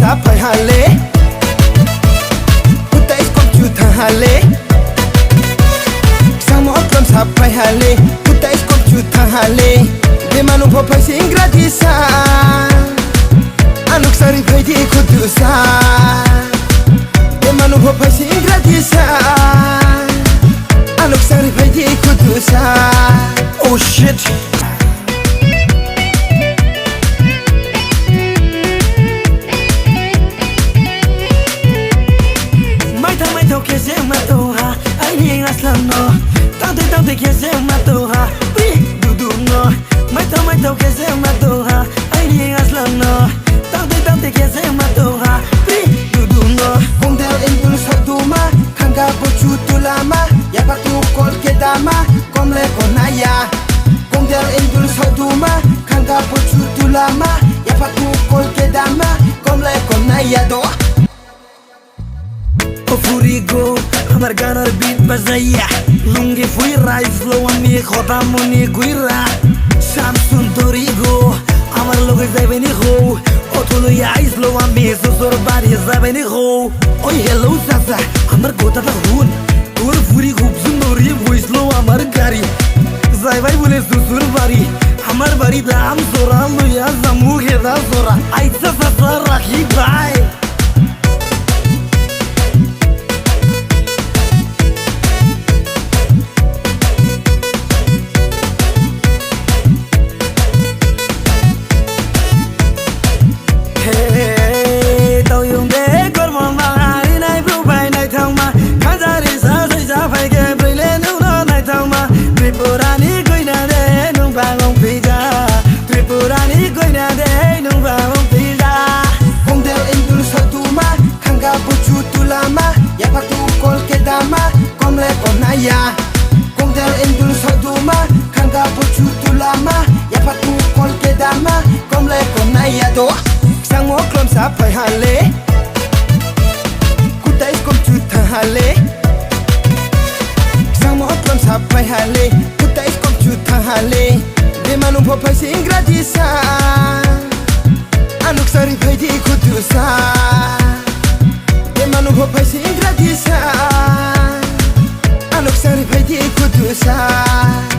sapai hale Putais computer hale Samo oklam sapai hale Putais computer hale De manu popai sing gratisa Anuk sari bhaidi kudusa De manu popai sing gratisa Anuk sari bhaidi kudusa Oh shit Kese matoha, ai aslano. Tante kese matoha, pri duduno. Maito kese matoha, ai aslano. Tante kese matoha, pri duduno. Kongdel indul saduma, kanga bochu tulama, ya patu kol kedama, komle konaya. Kongdel indul saduma, kanga bochu tulama, ya patu kol kedama, komle konaya do. Furigo, amar ganar beat bazaya Lungi fuira, islo ami khota moni guira Samsun torigo, amar loge zabeni ho Otolo ya islo ami susur bari zabeni ho Oi hello sasa, amar kota ta hun Tur furi khubsun nori voislo amar gari Zaibai bole susur bari Amar bari da am zora lo ya zamu kheda zora Aitsa sasa rakhi bhai Ya, kongdel indul saduma, kanga bochu tulama, ya patu kol kedama, komle konaya do. Sang oklom sapai hale, kutais computer hale. Sang oklom sapai hale, kutais computer hale. De manu popai sing gratisa, anuk sari bhaidi kudusa. De manu popai sing gratisa. Anuk sari bhaidi kudusa